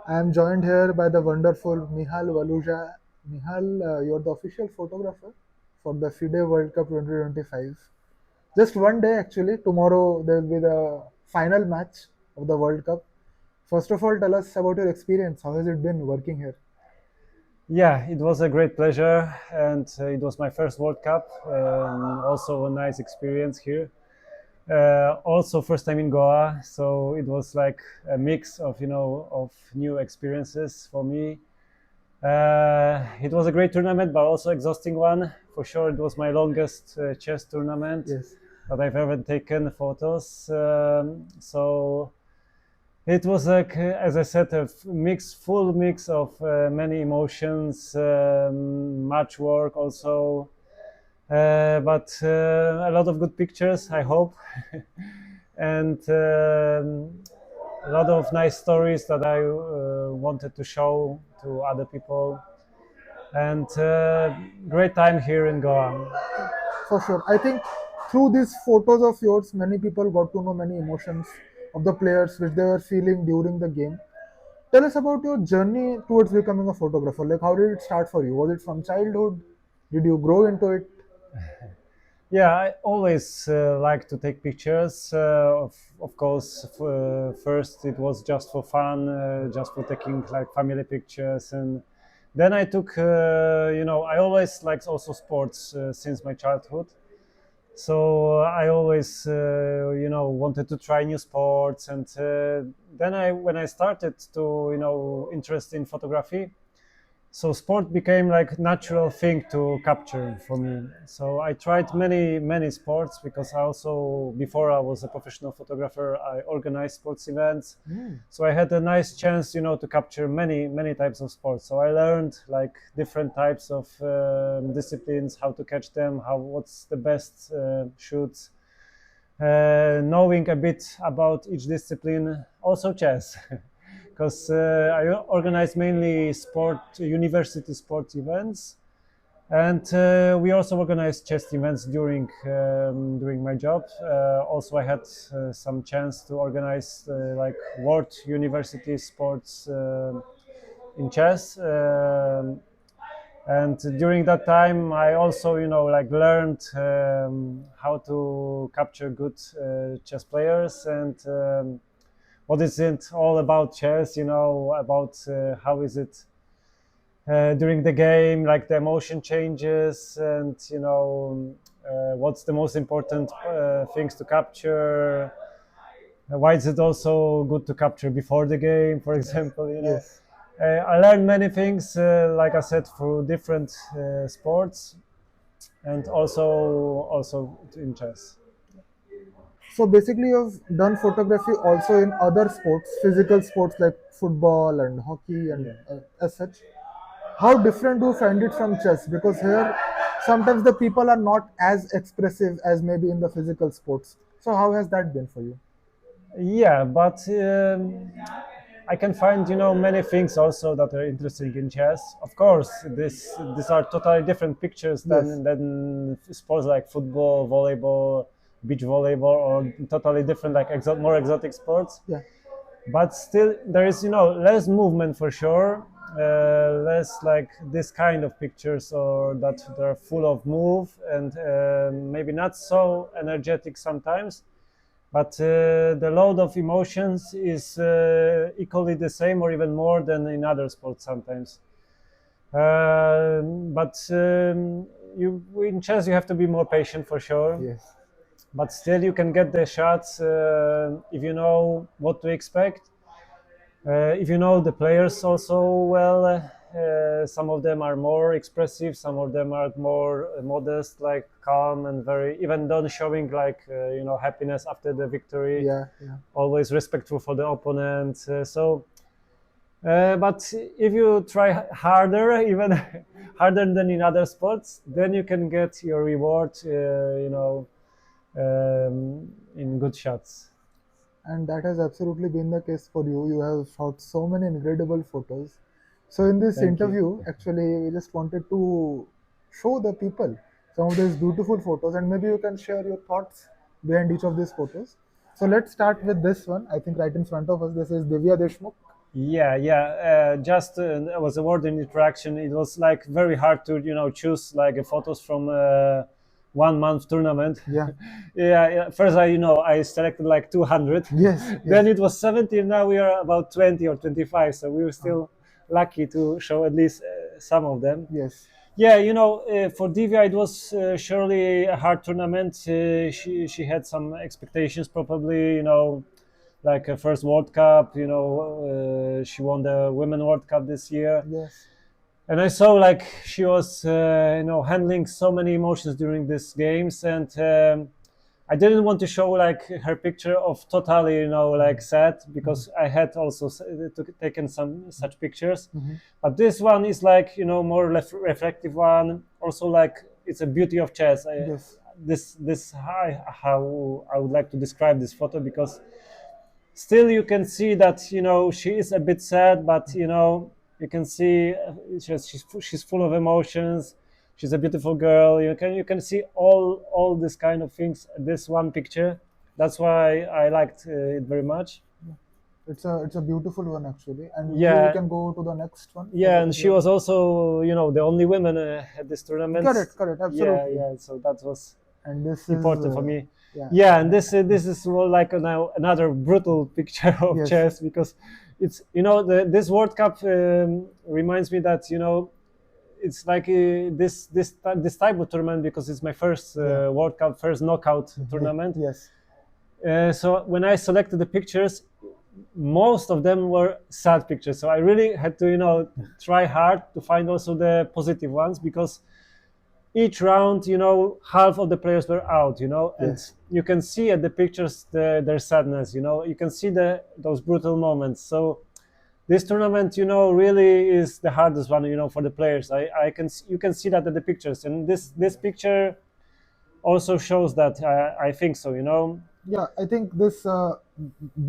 I am joined here by the wonderful Michal Walusza. Michal, you're the official photographer for the FIDE World Cup 2025. Just one day, actually. Tomorrow there will be the final match of the World Cup. First of all, tell us about your experience. How has it been working here? Yeah, it was a great pleasure, and it was my first World Cup. Also, a nice experience here. Also, first time in Goa, so it was like a mix of of new experiences for me. It was a great tournament, but also exhausting one. For sure, it was my longest chess tournament Yes, that I've ever taken photos. So it was like, as I said, full mix of many emotions, much work also, but a lot of good pictures, I hope, and a lot of nice stories that I wanted to show to other people, and great time here in Goa. for sure. I think through these photos of yours, many people got to know many emotions of the players which they were feeling during the game. Tell us about your journey towards becoming a photographer. Like, how did it start for you? Was it from childhood? Did you grow into it? Yeah, I always like to take pictures. Of course, first it was just for fun, just for taking like family pictures, and then I took, I always liked also sports since my childhood. So I always, wanted to try new sports, and then when I started to, interest in photography, so sport became like natural thing to capture for me. So I tried many sports because I also, before I was a professional photographer, I organized sports events. Hmm. So I had a nice chance, to capture many types of sports. So I learned like different types of disciplines, how to catch them, how what's the best shoots, knowing a bit about each discipline, also chess, because I organize mainly university sport events, and we also organize chess events during my job. Also, I had some chance to organize like world university sports in chess. And during that time I also like learned how to capture good chess players, and what is it all about chess, about how is it during the game, like the emotion changes, and what's the most important things to capture. Why is it also good to capture before the game, for example, Yes. I learned many things, like I said, through different sports, and also in chess. So basically, you've done photography also in other sports, physical sports like football and hockey and Yeah. as such. How different do you find it from chess? Because here, sometimes the people are not as expressive as maybe in the physical sports. So how has that been for you? Yeah, but I can find many things also that are interesting in chess. Of course, these are totally different pictures Yes. than sports like football, volleyball, beach volleyball, or totally different like more exotic sports. Yeah. But still, there is less movement for sure, less like this kind of pictures, or that they're full of move, and maybe not so energetic sometimes, but the load of emotions is equally the same or even more than in other sports sometimes. But you in chess you have to be more patient for sure, Yes. but still you can get the shots if you know what to expect. If you know the players also well, some of them are more expressive, some of them are more modest, like calm and very, even though showing like happiness after the victory, Yeah. Yeah. always respectful for the opponent. But if you try harder, even harder than in other sports, then you can get your reward, in good shots. And that has absolutely been the case for you. You have shot so many incredible photos. So in this Thank you. interview, actually, we just wanted to show the people some of these beautiful photos, and maybe you can share your thoughts behind each of these photos. So let's start with this one. I think right in front of us, this is Divya Deshmukh. Just there was a word in interaction. It was like very hard to choose like photos from 1 month tournament. Yeah. Yeah. First, I selected like 200. Yes. Then Yes. it was 70. Now we are about 20 or 25. So we were still lucky to show at least some of them. Yes. Yeah, for Divya it was surely a hard tournament. She had some expectations, probably. Like her first World Cup. She won the Women World Cup this year, Yes. and I saw like she was handling so many emotions during these games, and I didn't want to show like her picture of totally like sad, because I had also taken some such pictures. But this one is like more reflective one. Also, like it's a beauty of chess. Yes. This how I would like to describe this photo, because still you can see that she is a bit sad, but you can see she's full of emotions. She's a beautiful girl. You can see all this kind of things. This one picture. That's why I liked it very much. It's a beautiful one actually, and maybe Yeah. we can go to the next one. Yeah, and she was also the only woman at this tournament. Correct, absolutely. Yeah. So that was And this important is for me. yeah. Yeah, and this is well, like now another brutal picture of Yes. chess, because it's this World Cup reminds me that it's like this type of tournament, because it's my first Yeah. World Cup, first knockout tournament. Yes. So when I selected the pictures, most of them were sad pictures. So I really had to try hard to find also the positive ones, because each round, half of the players were out, and Yes. you can see at the pictures their sadness, you can see those brutal moments. So this tournament, really is the hardest one, for the players. You can see that at the pictures, and this picture also shows that. I think so, Yeah, I think this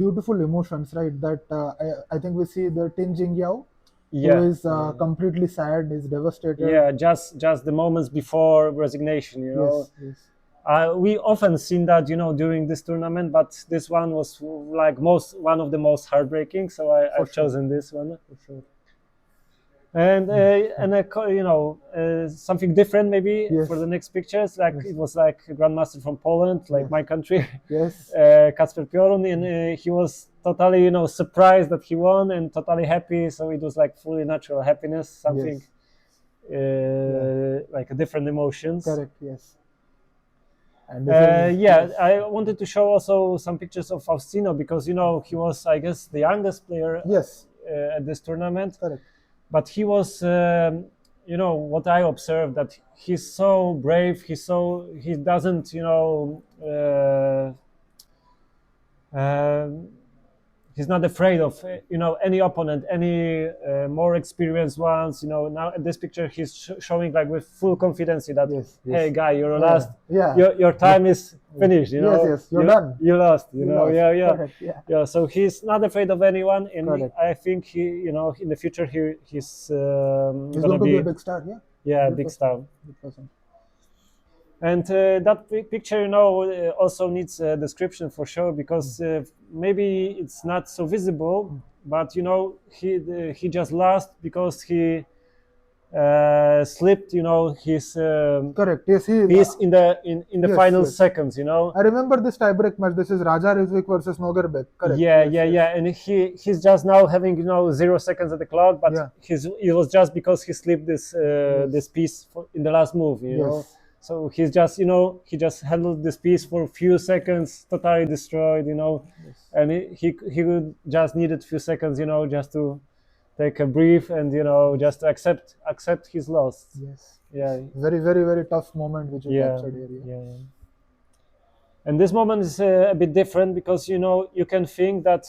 beautiful emotions, right? That I think we see the Tin Jingyao, Yeah. who is completely sad, is devastated. Yeah, just the moments before resignation, Yes. Yes. We often seen that during this tournament, but this one was like one of the most heartbreaking. So I've sure. chosen this one. For sure. And something different maybe Yes. for the next pictures. Like Yes. it was like a grandmaster from Poland, like Yes. my country, Yes. Kacper Piorun, and he was totally surprised that he won and totally happy. So it was like fully natural happiness, something like a different emotions. Correct. Yes. And this is, Yeah, I wanted to show also some pictures of Faustino, because he was, I guess, the youngest player yes. at this tournament. Correct. But he was, what I observed, that he's so brave. He doesn't, he's not afraid of any opponent, any more experienced ones. Now in this picture he's showing like with full confidence that Yes. hey guy, you're last. Yeah. Your time is finished. Yes. You're done. You lost. You lost. Yeah. Correct, yeah. Yeah. So he's not afraid of anyone, and Correct. I think he, in the future he's He's gonna going to be a big star. Yeah. yeah, 100%. big star. 100%. And that picture, also needs a description for sure, because maybe it's not so visible, but he just lost because he slipped. His Correct. Yes. piece in the Yes, final yes. seconds. I remember this tiebreak match. This is Raja Rizvik versus Nogerbek. Correct. Yeah, Yes. and he's just now having 0 seconds at the clock, but Yeah. it was just because he slipped this piece in the last move. Yes. So he's just he just handled this piece for a few seconds, totally destroyed. Yes. And he would just needed a few seconds, just to take a breath and just to accept his loss. Yes. Yeah. Very, very, very tough moment which you Yeah. captured here. Yeah. Yeah. And this moment is a bit different, because you can think that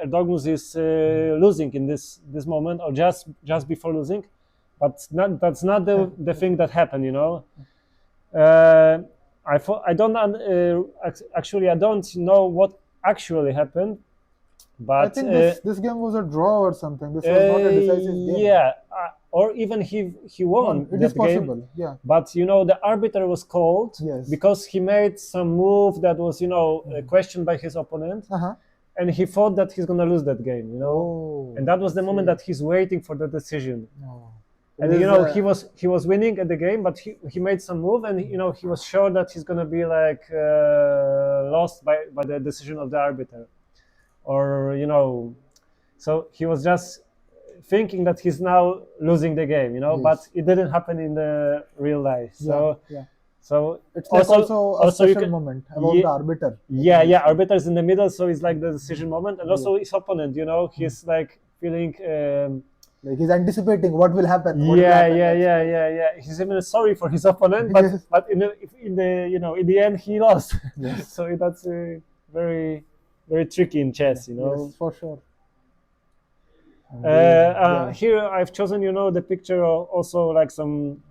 Erdoğan is losing in this moment, or just before losing, but that's not the thing that happened. I don't actually I don't know what actually happened, but I think this game was a draw or something. This was not a decisive game. yeah, or even he won It that is possible. game. Yeah. But the arbiter was called Yes. because he made some move that was questioned by his opponent, Uh-huh. and he thought that he's gonna lose that game, you know. Oh, And that was the moment see. that he's waiting for the decision. Oh. And It you is, know, he was winning at the game, but he made some move, and you know, he was sure that he's gonna be like lost by the decision of the arbiter, or you know, so he was just thinking that he's now losing the game, you know. Yes. But it didn't happen in the real life. So yeah. so It's like also a also you special can- moment about Ye- the arbiter. yeah, arbiter's in the middle, so it's like the decision moment, and also Yeah. his opponent, you know, he's like feeling. Like he's anticipating what will happen. What will happen next. Yeah. He's even sorry for his opponent, but Yes. but in the you know, in the end he lost. Yes. So that's very very tricky in chess, you know. Yes, for sure. Here I've chosen, you know, the picture of also like some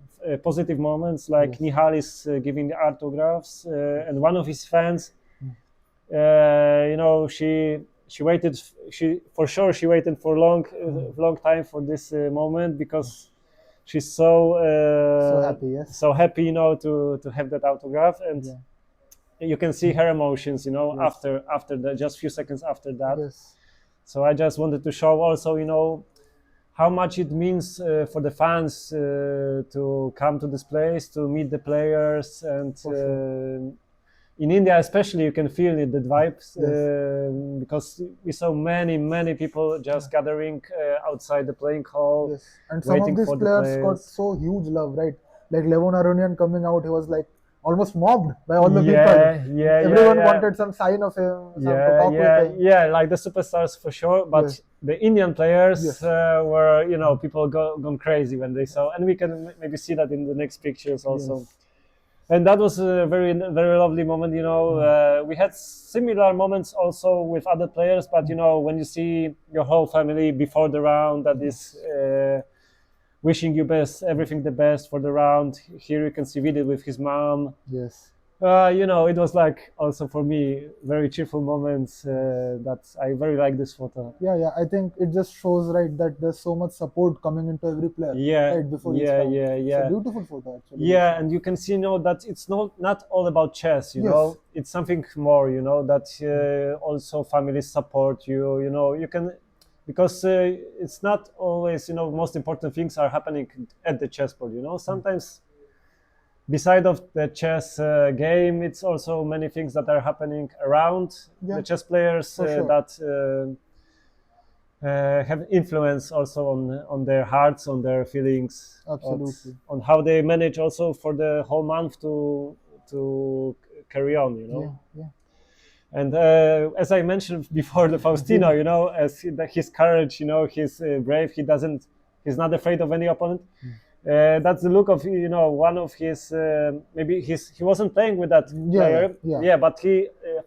positive moments, like Yes. Nihal is giving the autographs, and one of his fans, you know, she waited. She for sure she waited for long time for this moment, because she's So happy, yes. so happy, you know, to have that autograph, and you can see her emotions, you know, Yes. after that, just few seconds after that. Yes. So I just wanted to show also, you know, how much it means for the fans to come to this place, to meet the players, and For sure. in India especially you can feel it, the vibes, Yes. because we saw many people just gathering outside the playing hall. Yes. And some waiting of these for the players got players. so huge love, right? Like Levon Aronian coming out, he was like almost mobbed by all the Yeah, people. yeah, Everyone yeah. wanted some sign of him, some to talk with him. Yeah, like the superstars for sure, but Yes. the Indian players Yes. were, you know, people gone crazy when they saw, and we can maybe see that in the next pictures also. Yes. And that was a very lovely moment, you know. We had similar moments also with other players, but you know, when you see your whole family before the round that is wishing you everything the best for the round. Here you can see video with his mom. Yes. You know, it was like also for me very cheerful moments. That I very like this photo. Yeah. I think it just shows, right, that there's so much support coming into every player. Yeah, Right before each yeah, round. yeah, It's yeah. a beautiful photo, actually. Yeah, and you can see, you know, that it's not all about chess, you Yes. know. It's something more, you know, that also families support you, you know. You can, because it's not always, you know, most important things are happening at the chessboard, you know. Sometimes beside of the chess game, it's also many things that are happening around the chess players for sure. that have influence also on their hearts, on their feelings, Absolutely. on how they manage also for the whole month to carry on, you know. Yeah. And as I mentioned before, the Faustino, you know, as his courage, you know, he's brave. He's not afraid of any opponent. That's the look of, you know, one of his maybe he wasn't playing with that player, but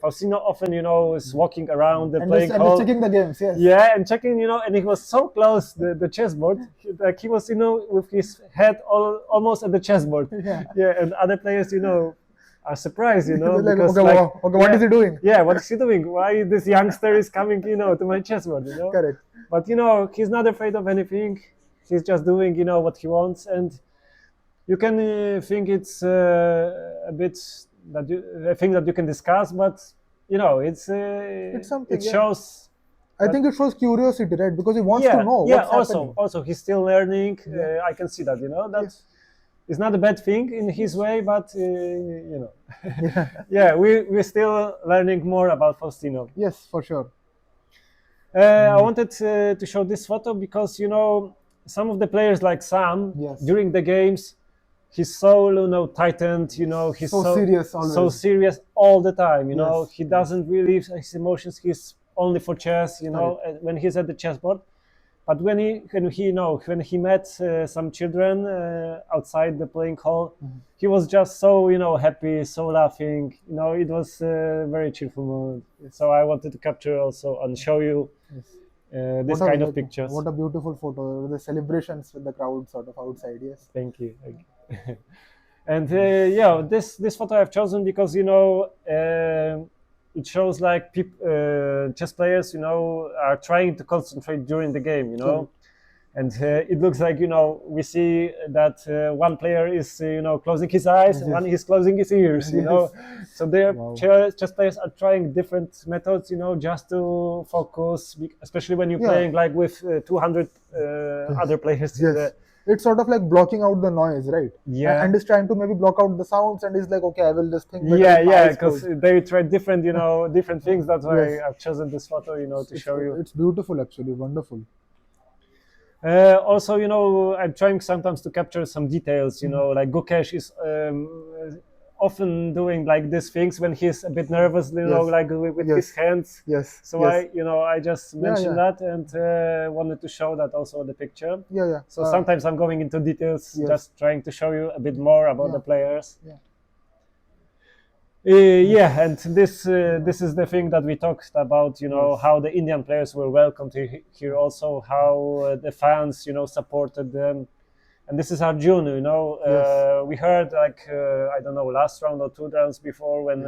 Faustino often, you know, is walking around the playing hall, checking the games, yes. yeah, and checking, you know, and he was so close the chessboard, like he was, you know, with his head almost at the chessboard. Yeah, and other players, you know, are surprised, you know, Like, because okay, what is he doing? Yeah, what is he doing? Why this youngster is coming, you know, to my chessboard, you know? Correct. But you know, he's not afraid of anything. He's just doing, you know, what he wants, and you can think it's a bit a thing that you can discuss, but you know, it's something. It shows. I think it shows curiosity, right? Because he wants to know what's happening. Also, he's still learning. I can see that, you know, that it's not a bad thing in his way, but you know, we're still learning more about Faustino. Yes, for sure. I wanted to show this photo because, you know, some of the players like Sam, during the games, he's so, you know, tightened, you know, he's so serious always. So serious all the time, you know. He doesn't really his emotions, he's only for chess, you know, when he's at the chessboard. But when he met some children outside the playing hall, he was just so, you know, happy, so laughing, you know. It was a very cheerful moment. So I wanted to capture also and show you this kind of pictures. What a beautiful photo! The celebrations with the crowd sort of outside. Yes. Thank you. And this photo I've chosen because, you know, it shows like chess players, you know, are trying to concentrate during the game, you know. And it looks like, we see that one player is closing his eyes, and one is closing his ears. So their Wow. chess players are trying different methods, just to focus, especially when you're Yeah. playing like with 200 other players. Yes. It's sort of like blocking out the noise, right? Yeah. And is trying to maybe block out the sounds, and is like, okay, I will just think better Yeah, with my yeah, eyes because closed. they try different, different things. That's why Yes. I've chosen this photo, to show you. It's beautiful, actually, wonderful. Also, I'm trying sometimes to capture some details. Like Ghosh is often doing like these things when he's a bit nervous, Yes. like with Yes. his hands. Yes. So yes. I just mentioned yeah. that, and wanted to show that also in the picture. Yeah. So sometimes I'm going into details, Yes. just trying to show you a bit more about Yeah. the players. Yeah. Yeah, and this is the thing that we talked about. Yes. How the Indian players were welcomed here, also how the fans, supported them, and this is Arjun. Yes. We heard like I don't know, last round or 2 rounds before when.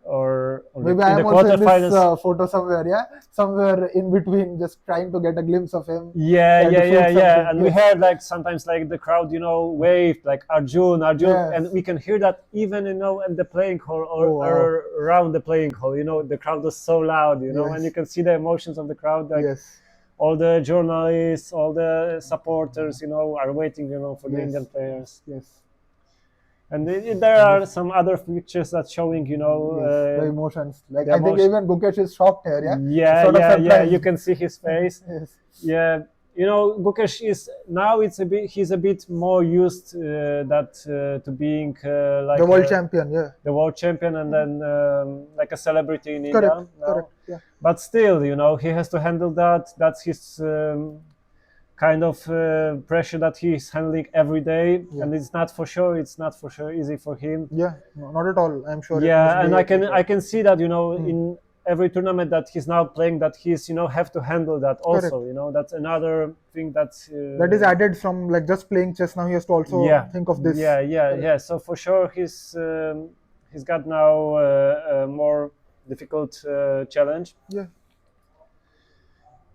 Or Maybe in I the am also in quarterfinals. this photo somewhere, somewhere in between, just trying to get a glimpse of him. Yeah. And something. we heard like sometimes like the crowd, waved like Arjun, Yes. and we can hear that even at the playing hall or, Oh, wow. or around the playing hall. The crowd was so loud, Yes. and you can see the emotions of the crowd. Like Yes. all the journalists, all the supporters, are waiting, for the Yes. Indian players. Yes. And there are some other pictures that showing, The emotions. Like the I think emotion- even Ghosh is shocked here. Yeah, Sort of yeah. surprised. You can see his face. Yes. Yeah, Ghosh is now he's a bit more used to being like The world champion. Yeah. the world champion, and then like a celebrity in Correct. India now. Correct. Yeah. But still, he has to handle that. That's his kind of pressure that he's handling every day, Yeah. and it's not for sure easy for him. Yeah. No, not at all. I'm sure. Yeah, and I can see that in every tournament that he's now playing, that he's have to handle that also. That's another thing that is added from like just playing chess. Now he has to also think of this. Yeah. So for sure he's got now a more difficult challenge. Yeah.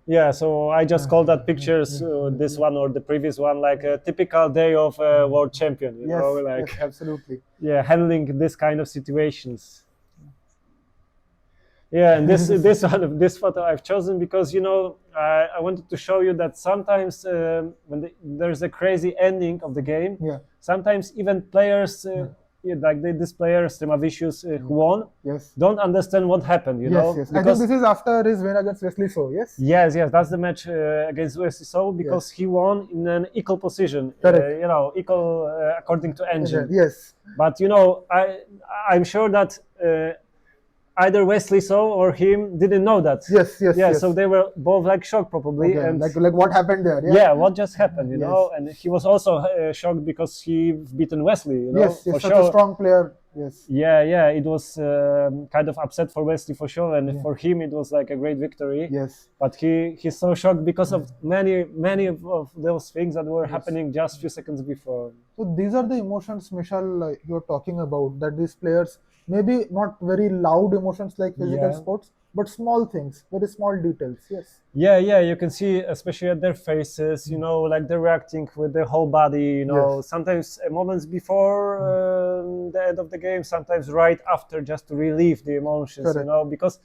Yeah, so I just called that pictures, this one or the previous one, like a typical day of a world champion. Yes, absolutely. Yeah, handling this kind of situations. Yeah, and this photo I've chosen because I wanted to show you that sometimes when there's a crazy ending of the game, sometimes even players. Like these players, Trimavicius, who won, don't understand what happened. Yes. I think this is after his win against Wesley So. Yes. Yes. That's the match against Wesley So, because he won in an equal position. Correct. Equal according to engine. Yes. But I'm sure that either Wesley So or him didn't know that. Yes. So they were both like shocked probably. Okay. And like what happened there? Yeah, what just happened? And he was also shocked because he beaten Wesley. Yes, for such sure. a strong player. Yes. Yeah. It was kind of upset for Wesley for sure, and for him it was like a great victory. Yes. But he's so shocked because of many of those things that were happening just a few seconds before. So these are the emotions, Michal, you're talking about. That these players, maybe not very loud emotions like physical sports, but small things, very small details. Yes. Yeah. You can see, especially at their faces, like they're reacting with their whole body. Sometimes moments before the end of the game, sometimes right after, just to relieve the emotions. Correct. Because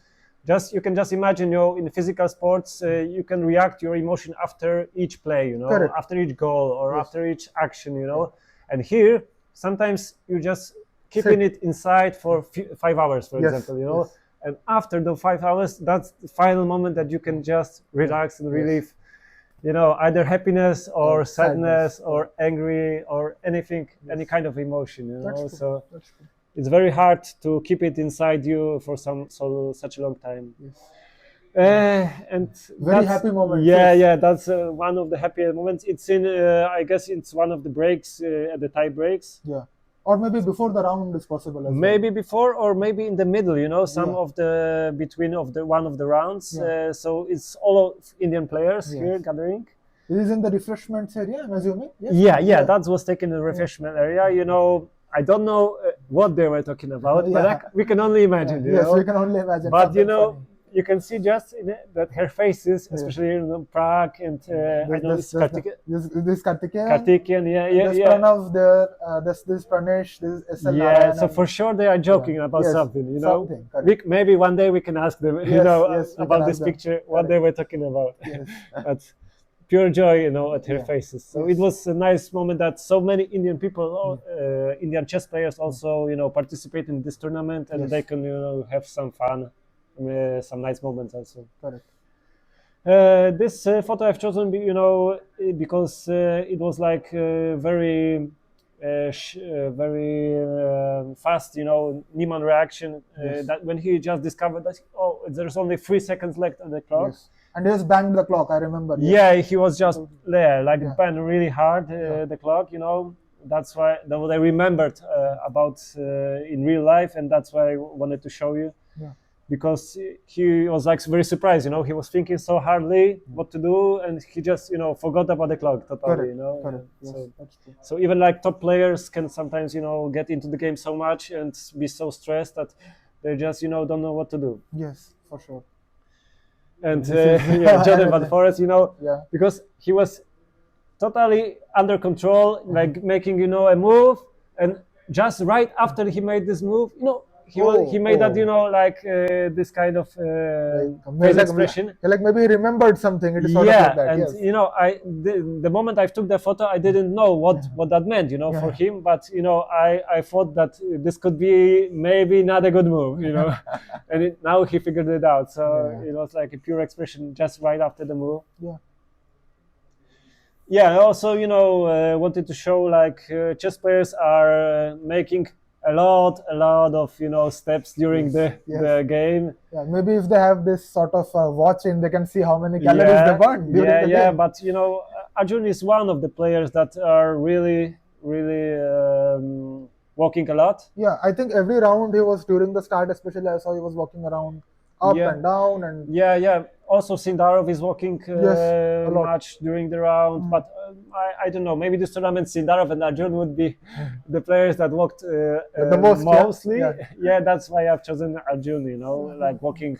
you can just imagine, in physical sports, you can react your emotion after each play, Correct. after each goal or after each action, And here, sometimes you just keeping it inside for 5 hours, for example, And after the 5 hours, that's the final moment that you can just relax and relieve, either happiness or sadness or angry or anything, any kind of emotion, That's So That's true. it's very hard to keep it inside you for such a long time. Yes. And Very happy moment. Yeah, that's one of the happiest moments. It's in, I guess it's one of the breaks, at the tie breaks. Yeah. Or maybe before the round is possible as Maybe before, or maybe in the middle, some of the between of the one of the rounds. So it's all of Indian players here gathering. It is in the refreshments area, I'm assuming. Yes? Yeah, that was taken in the refreshment area. I don't know what they were talking about, but we can only imagine. Yes, we can only imagine. But you can see just that her faces, especially in Prague and I know this Kartikeyan, Kartikeyan, yeah. Pranav there, this Pranesh, this SL Yeah, Narayan, so for sure they are joking about yes, something, you know. something, correct. Maybe one day we can ask them, you Yes, know, yes, we can about ask this them. picture, what Correct. they were talking about. Yes. But pure joy, you know, at her Yeah. faces. So Yes. it was a nice moment that so many Indian people, Indian chess players, also, you know, participate in this tournament, and Yes. they can, you know, have some fun, some nice moments also. Correct. This photo I've chosen, you know, because it was like very, very fast, you know, Niemann reaction. Yes. That when he just discovered that, oh, there's only 3 seconds left on the clock. Yes. And he just banged the clock, I remember. Yes. Yeah, he was just there, like Yeah. banged really hard the clock, you know. That's why that what I remembered about in real life, and that's why I wanted to show you. Yeah. Because he was like very surprised, you know, he was thinking so hardly what to do, and he just, you know, forgot about the clock totally. Correct. You know. Correct. Yes, that's true. So even like top players can sometimes, you know, get into the game so much and be so stressed that they just, you know, don't know what to do. Yes, for sure. And yeah, Jordan Van Forest, you know, Yeah. because he was totally under control, like making, you know, a move, and just right after he made this move, you know, he made that, you know, like this kind of face expression. Like maybe he remembered something. It is sort Yeah, of like that. and Yes. you know, the moment I took the photo, I didn't know what that meant, you know, for him. But you know, I thought that this could be maybe not a good move, you know, and now he figured it out. So it was like a pure expression just right after the move. Yeah. Yeah, I also, you know, wanted to show like chess players are making a lot of, you know, steps during the game. Yeah, maybe if they have this sort of watching, they can see how many calories they burn during the game. But you know, Arjun is one of the players that are really walking a lot. Yeah, I think every round he was during the start, especially I saw he was walking around up and down, and also Sindarov is walking much during the round, but I don't know, maybe this tournament Sindarov and Arjun would be the players that walked the most mostly. Yeah, that's why I've chosen Arjun, you know, like walking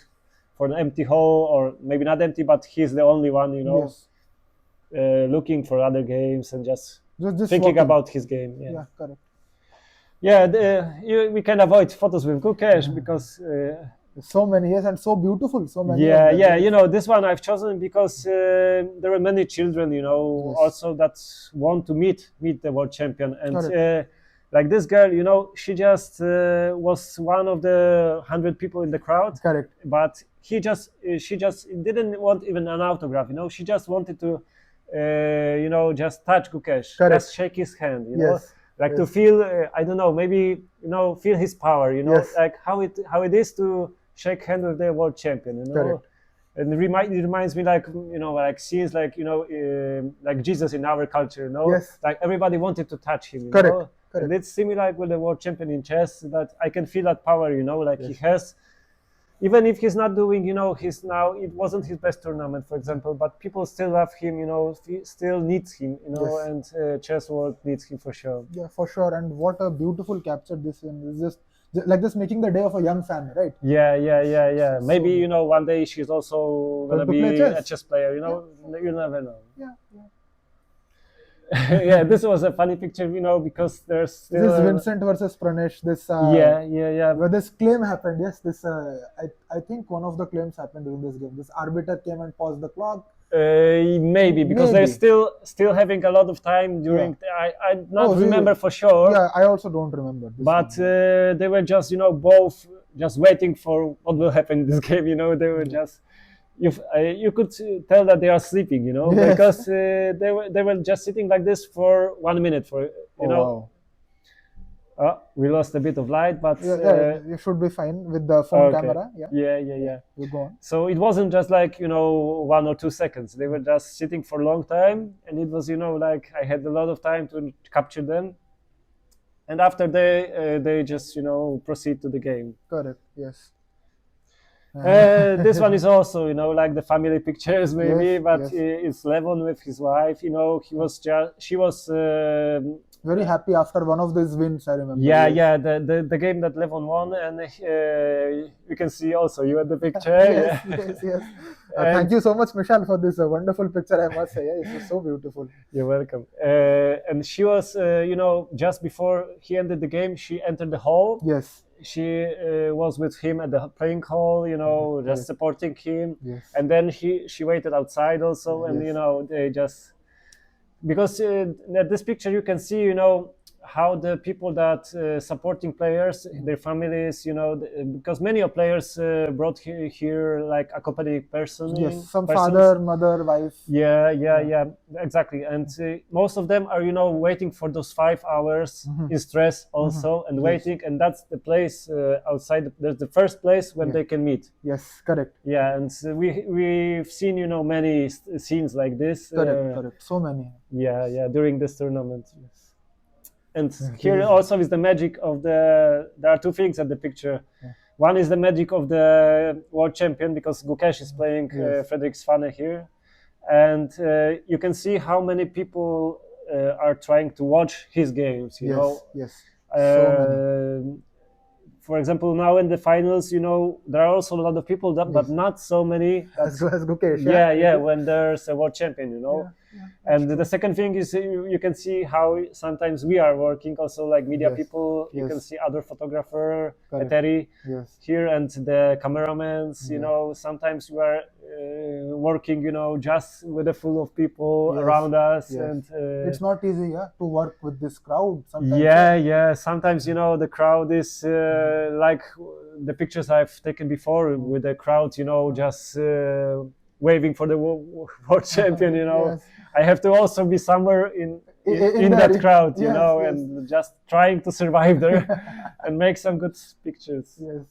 for an empty hole, or maybe not empty, but he's the only one, you know, looking for other games and just thinking walking about his game. Yeah, correct. Yeah, we can avoid photos with Ghosh because so many, yes, and so beautiful, so many. Yeah, you know, this one I've chosen because there are many children, you know, also that want to meet the world champion, and like this girl, you know, she just was one of the 100 people in the crowd. Correct. But she just didn't want even an autograph, you know. She just wanted to, you know, just touch Ghosh, just shake his hand, you know, like to feel, I don't know, maybe, you know, feel his power, you know, like how it is to shake hand with the world champion, you know. Correct. And it reminds me, like, you know, like scenes like, you know, like Jesus in our culture, you know, like everybody wanted to touch him, you know. And it's similar with the world champion in chess, that I can feel that power, you know, like he has, even if he's not doing, you know, it wasn't his best tournament, for example, but people still love him, you know, still needs him, you know, and chess world needs him for sure. Yeah, for sure. And what a beautiful capture this is, just like this making the day of a young fan, right? Yeah. Maybe, you know, one day she's also gonna be a chess player, you know. You never know. Yeah. Yeah, this was a funny picture, you know, because there's still, this is Vincent versus Pranesh. This where this claim happened. Yes, this I think one of the claims happened during this game. This arbiter came and paused the clock. Maybe because they're still having a lot of time during. I don't remember for sure. Yeah, I also don't remember. But they were just, you know, both just waiting for what will happen in this game. You know, they were just. You could tell that they are sleeping, you know, because they were just sitting like this for 1 minute, for you know. Wow. We lost a bit of light, but you should be fine with the phone camera. Yeah. You go on. So it wasn't just like, you know, 1 or 2 seconds. They were just sitting for a long time, and it was, you know, like I had a lot of time to capture them. And after they just, you know, proceed to the game. Correct. Yes. This one is also, you know, like the family pictures maybe, but it's Levon with his wife. You know, she was Very happy after one of these wins, I remember. Yeah, Yes. yeah, the game that Levon won, and you can see also you at the picture. Yes, Yeah. yes, yes. And Thank you so much, Michal, for this wonderful picture, I must say. Yeah, it was so beautiful. you're welcome. And she was, just before he ended the game, she entered the hall. Yes, She was with him at the playing hall, just correct. supporting him. Yes. And then she waited outside also, and Yes. they just, because at this picture you can see, how the people that supporting players, their families, because many of players brought here like accompanying person. Yes, some persons. father, mother, wife. Yeah, exactly. And most of them are, waiting for those 5 hours in stress also, and Yes. waiting. And that's the place outside. There's the first place when Yeah. they can meet. Yes, correct. Yeah, and we've seen, many scenes like this. Correct. So many. Yeah, during this tournament. Yes. And Yeah, here yes. also is the magic of the. There are two things at the picture. Yeah. One is the magic of the world champion, because Ghosh is playing Yes. Frederick Svane here, and you can see how many people are trying to watch his games. You Yes, know, yes. So many. for example, now in the finals, there are also a lot of people that, but Yes. not so many. As Gukesh, Yeah. When there's a world champion, Yeah, And the second thing is you can see how sometimes we are working also like media Yes, people. You yes. can see other photographer, Correct. Eteri, Yes. here, and the cameramans. Yeah. Sometimes we are working, just with a full of people Yes, around us, yes. and It's not easy, to work with this crowd sometimes. yeah. Sometimes the crowd is like the pictures I've taken before with the crowd, just waving for the world champion. Yes. I have to also be somewhere in In that there, crowd, yes, yes. and just trying to survive there and make some good pictures. Yes.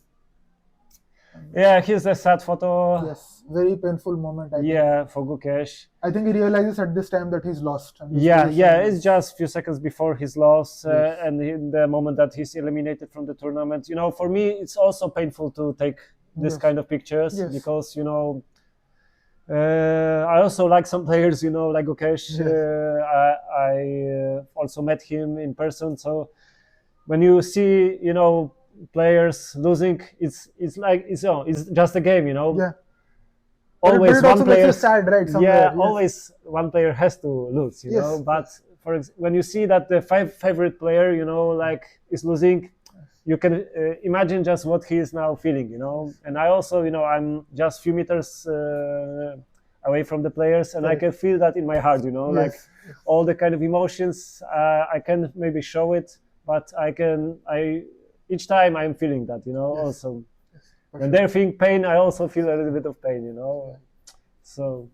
Yeah, here's a sad photo. Yes. Very painful moment, I think. Yeah, for Gukesh. I think he realizes at this time that he's lost. And this Yeah, position it's just a few seconds before his loss, Yes. and in the moment that he's eliminated from the tournament. For me, it's also painful to take this Yes. kind of pictures, Yes. because I also like some players, like Ghosh. Yes. I also met him in person. So when you see, players losing, it's like it's just a game, Yeah. Always But it one also makes player. you sad, right? Somewhere. Yeah, Yes. always one player has to lose, Yes. But when you see that the favorite player, like is losing, you can imagine just what he is now feeling, And I also, I'm just few meters away from the players, and I Correct. can feel that in my heart, like Yes. all the kind of emotions. I can maybe show it, but each time I'm feeling that, Yes. Also. For When sure. they're feeling pain, I also feel a little bit of pain, So.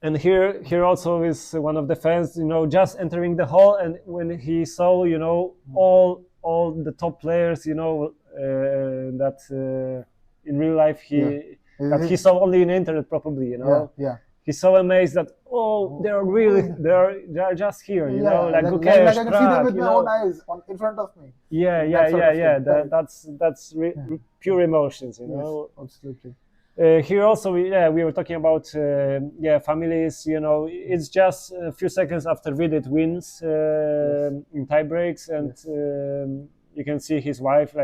And here also is one of the fans, just entering the hall, and when he saw, all the top players, that in real life that he saw only in the internet probably, Yeah. He's so amazed that they're just here, like Gukesh, like I can see them Prag, with my own eyes in front of me. Yeah. That sort of thing. Correct. That's pure emotions, Yes, absolutely. Here also, we were talking about families. It's just a few seconds after Vidit wins in tie breaks, and you can see his wife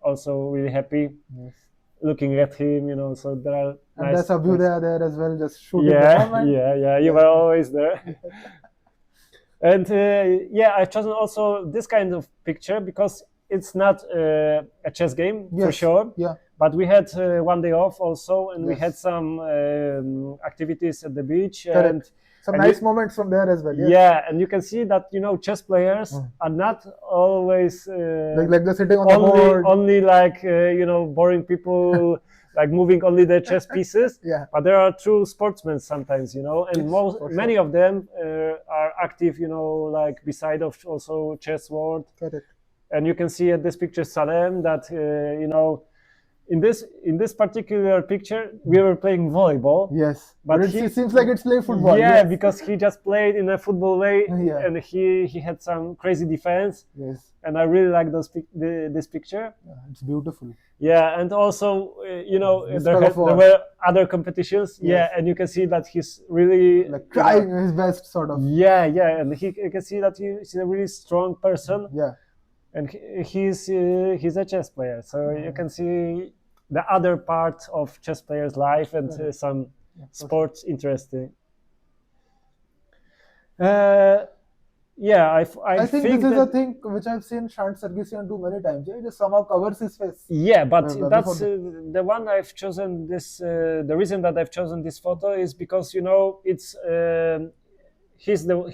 also really happy, Yes. looking at him. So there are And nice. that's Abhyuday there as well, just shooting Yeah, the yeah. You were always there. And I've chosen also this kind of picture because it's not a chess game for Yes. sure. Yeah. But we had one day off also, and we Yes. had some activities at the beach. Correct. And Some and nice you- moments from there as well. Yes. yeah, and you can see that chess players are not always Like they're sitting on the board. only like boring people like moving only the chess pieces. Yeah. But there are true sportsmen sometimes, and Yes, for many sure. of them are active, like beside of also chessboard. Correct. And you can see at this picture Salem that in this particular picture, we were playing volleyball. Yes, But but he- it seems like it's playing football. Yeah, Yes. because he just played in a football way, Yeah. and he had some crazy defense, Yes, and I really like this picture. yeah, it's beautiful. Yeah, and also This there, tug of there war. were other competitions. Yes. Yeah, and you can see that he's really Like trying his best, sort of. Yeah, yeah, and you can see that he's a really strong person, Yeah, and he's a chess player. So you can see the other part of chess players' life and some sports interesting. Yeah, I think this is that, a thing which I've seen Shant Sargsyan do many times. He just somehow covers his face. Yeah, but Before that's the one I've chosen. This the reason that I've chosen this photo is because it's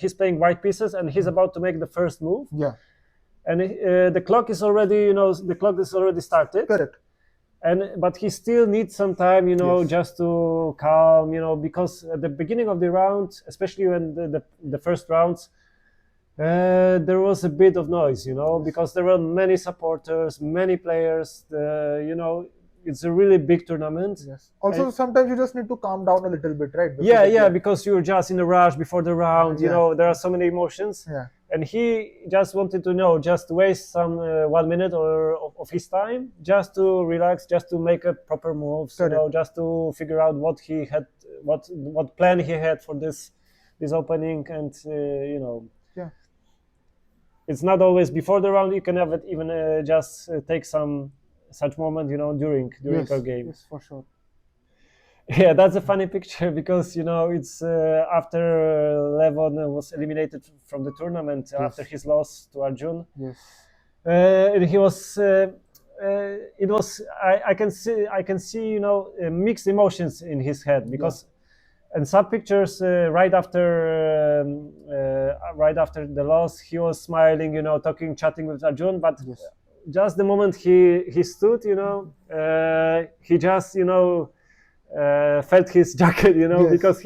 he's playing white pieces and he's about to make the first move, Yeah, and the clock is already started. correct. But he still needs some time, Yes. just to calm, because at the beginning of the round, especially when the first rounds, there was a bit of noise, because there were many supporters, many players. It's a really big tournament. Yes. Also, sometimes you just need to calm down a little bit, right? Before Yeah, the yeah, game. because you're just in a rush before the round. Yeah. There are so many emotions. Yeah. And he just wanted to just waste some 1 minute of his time just to relax, just to make a proper moves, Correct. just to figure out what he had, what plan he had for this opening, and Yeah. it's not always before the round. You can have it even just take some such moment, during Yes. our game. Yes, for sure. Yeah, that's a funny picture because it's after Levon was eliminated from the tournament after his loss to Arjun. Yes. And he was. It was. I can see. Mixed emotions in his head because, and some pictures right after the loss, he was smiling. Chatting with Arjun, but Yes. just the moment he stood, he just felt his jacket, Yes. because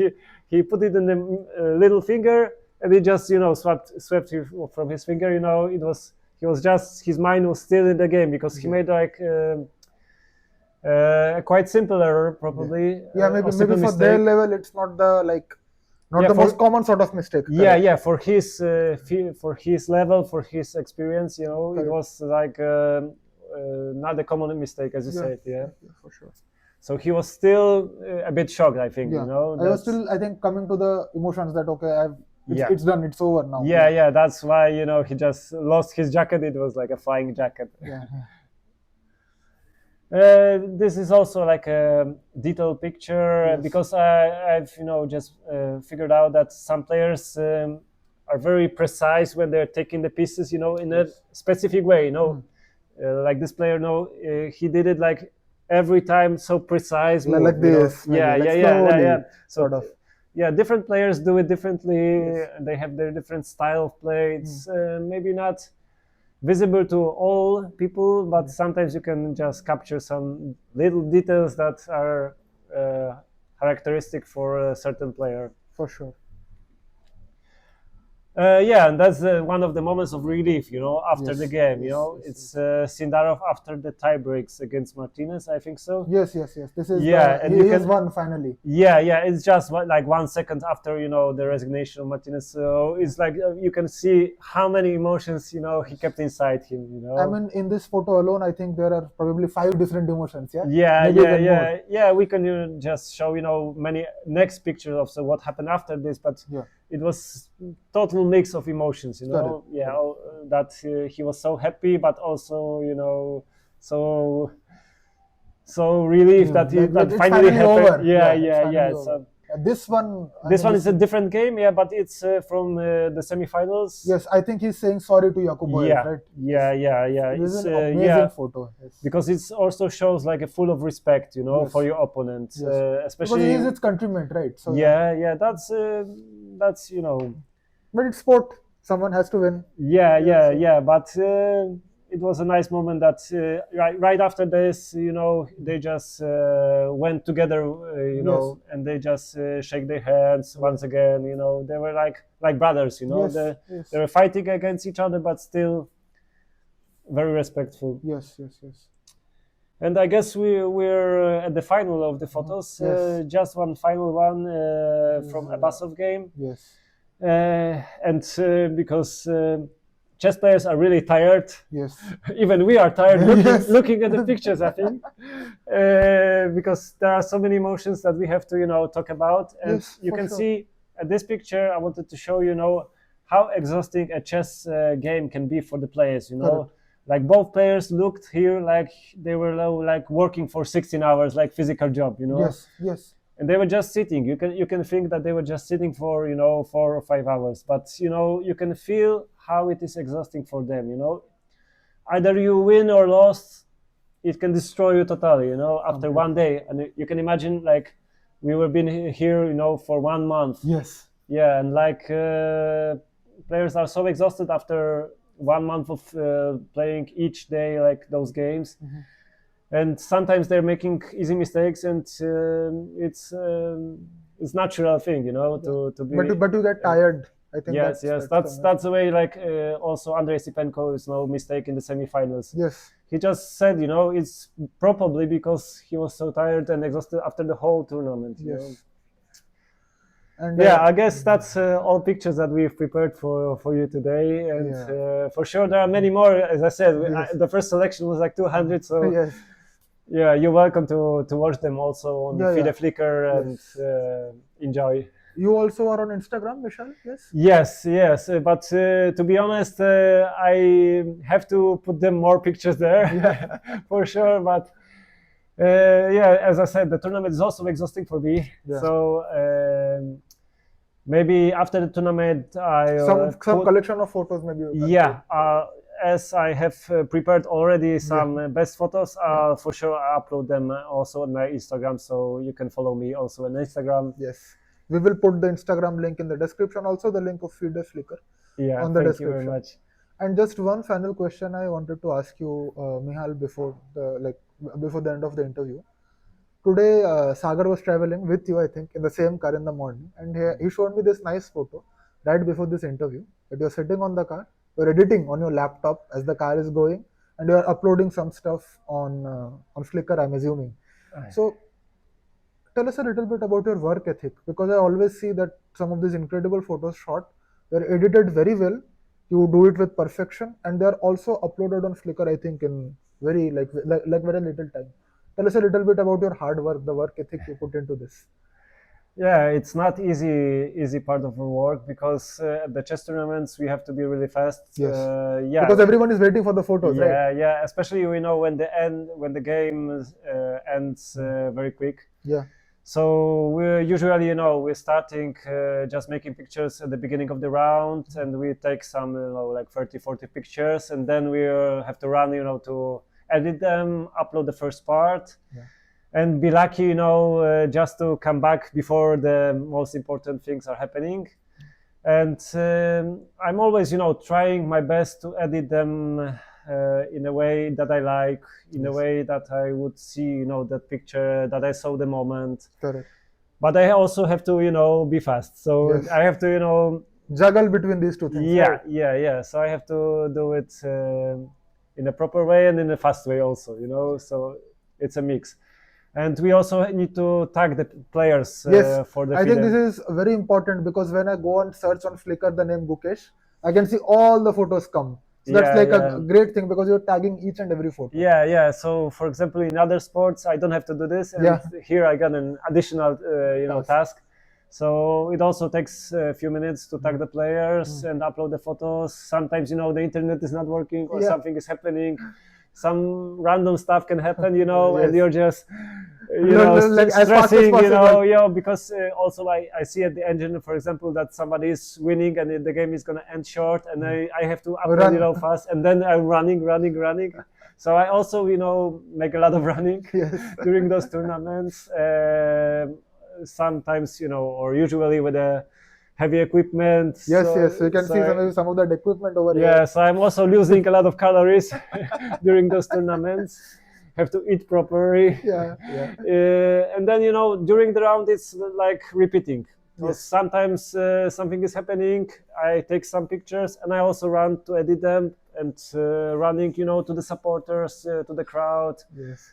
he put it in the little finger and it just swept it from his finger. His mind was still in the game because he made like a quite simple error probably. Yeah, or maybe simple for mistake. their level, it's not the Yeah, the for- most common sort of mistake. Yeah, correct. yeah. For his level, for his experience, it Correct. was like not a common mistake, as you said. Yeah. For sure. So he was still a bit shocked, I think. Yeah. I was that's- still, I think, coming to the emotions that Yeah. it's done, it's over now. Yeah, yeah. That's why he just lost his jacket. It was like a flying jacket. Yeah. This is also like a detailed picture Yes. because I've just figured out that some players are very precise when they're taking the pieces in a specific way. Like this player, he did it like every time so precise. Like move, this, maybe, Yeah, like yeah, yeah, slowly, yeah. So sort of. yeah, different players do it differently. Yes. They have their different style of play. It's maybe not visible to all people, but sometimes you can just capture some little details that are characteristic for a certain player. For sure. Yeah, and that's one of the moments of relief, after Yes, the game. yes, yes, It's Sindarov after the tie breaks against Martinez, I think so. Yes, yes, yes. This is and he you has can won finally. Yeah, yeah, it's just like 1 second after the resignation of Martinez. So it's like you can see how many emotions he kept inside him. I mean, in this photo alone, I think there are probably 5 different emotions. Yeah. Yeah, Maybe yeah, even yeah, more. yeah. We can just show many next pictures of what happened after this, but Yeah. it was total mix of emotions. Correct. Yeah, that he was so happy, but also so relieved that Like that it's finally happened. over. Yeah, It's yeah, finally yeah. over. So This one. I this mean, one is a different game, yeah, but it's from the semifinals. Yes, I think he's saying sorry to Yakuboyev, Yeah, right? yeah, yeah, yeah. This It's is an amazing yeah, photo. Yes. because it also shows like a full of respect, Yes. for your opponent, Yes. Because especially. he is its countryman, right? So Yeah, yeah. That's But it's sport. Someone has to win. Yeah, yeah, so- yeah. But it was a nice moment that right after this, they just went together, and they just shake their hands once again. They were like brothers. Yes, They yes. they were fighting against each other, but still very respectful. Yes, yes, yes. And I guess we're at the final of the photos. Yes. Just one final one from a Basov game. Yes. And because chess players are really tired. Yes. Even we are tired Yes. looking at the pictures, I think, because there are so many emotions that we have to talk about. And Yes, you for can sure. see at this picture, I wanted to show how exhausting a chess game can be for the players. Correct. Like both players looked here like they were like working for 16 hours, like physical job. Yes. Yes. And they were just sitting. You can think that they were just sitting for 4 or 5 hours, but you can feel how it is exhausting for them. Either you win or lost, it can destroy you totally. After Completely. one day, and you can imagine like we were been here for 1 month. Yes. Yeah, and like players are so exhausted after 1 month of playing each day like those games. And sometimes they're making easy mistakes, and it's natural thing, to be. But you get tired. I think Yes, that's the way. Like also Andrei Sipenko is no mistake in the semifinals. Yes. He just said, it's probably because he was so tired and exhausted after the whole tournament. Yes. And Yeah, I guess that's all pictures that we've prepared for you today, and for sure there are many more. As I said, Yes. the first selection was like 200, so yes. yeah, you're welcome to watch them also on FIDE Flickr and enjoy. You also are on Instagram, Michal? Yes. Yes, but to be honest, I have to put them more pictures there for sure. But as I said, the tournament is also exhausting for me. Yeah. So maybe after the tournament, some collection of photos, maybe. As I have prepared already some best photos, for sure I upload them also on my Instagram, so you can follow me also on Instagram. Yes, we will put the Instagram link in the description, also the link of FIDE Flickr on the thank description. you very much. And just one final question I wanted to ask you, Michal, before the end of the interview. Today, Sagar was traveling with you, I think, in the same car in the morning, and he showed me this nice photo right before this interview that you're sitting on the car, you're editing on your laptop as the car is going, and you're uploading some stuff on Flickr, I'm assuming. So, tell us a little bit about your work ethic, because I always see that some of these incredible photos shot, they're edited very well, you do it with perfection, and they're also uploaded on Flickr, I think, in very very little time. Tell us a little bit about your hard work, the work ethic you put into this. Yeah, it's not easy part of our work, because at the chess tournaments we have to be really fast. Yes. Because everyone is waiting for the photos, right? Yeah, especially when the game ends very quick. Yeah. So we're usually we're starting just making pictures at the beginning of the round, and we take some like 30-40 pictures, and then we have to run to edit them, upload the first part, and be lucky just to come back before the most important things are happening. And I'm always trying my best to edit them in a way that I like, in a way that I would see that picture, that I saw the moment. Correct. But I also have to be fast, so I have to juggle between these two things. Yeah. So I have to do it in a proper way and in a fast way also, so it's a mix. And we also need to tag the players for the I think this is very important, because when I go and search on Flickr the name Ghosh, I can see all the photos come. So that's a great thing, because you're tagging each and every photo. Yeah. So for example, in other sports, I don't have to do this. And here I got an additional task. So it also takes a few minutes to tag the players and upload the photos. Sometimes, the internet is not working, or something is happening. Some random stuff can happen, and you're just, stressing, because also I see at the engine, for example, that somebody is winning and the game is going to end short, and I have to upload, fast, and then I'm running. So I also, make a lot of running during those tournaments. Sometimes, or usually with a heavy equipment. Yes. You can see some of that equipment over here. Yes, I'm also losing a lot of calories during those tournaments. Have to eat properly. And then, during the round, it's like repeating. So sometimes something is happening, I take some pictures, and I also run to edit them, and running, to the supporters, to the crowd. Yes.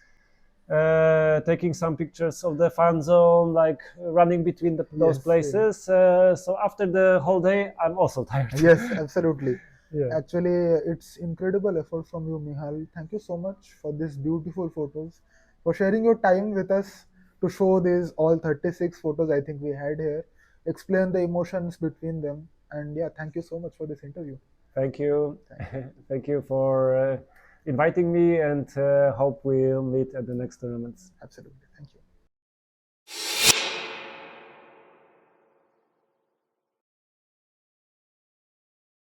taking some pictures of the fan zone, like running between those Yes, places. So after the whole day, I'm also tired. yes, absolutely. Yeah. Actually, it's incredible effort from you, Mihal. Thank you so much for these beautiful photos, for sharing your time with us to show these all 36 photos I think we had here, explain the emotions between them, and yeah, thank you so much for this interview. Thank you. Thank you. Thank you for inviting me, and hope we'll meet at the next tournaments. Absolutely.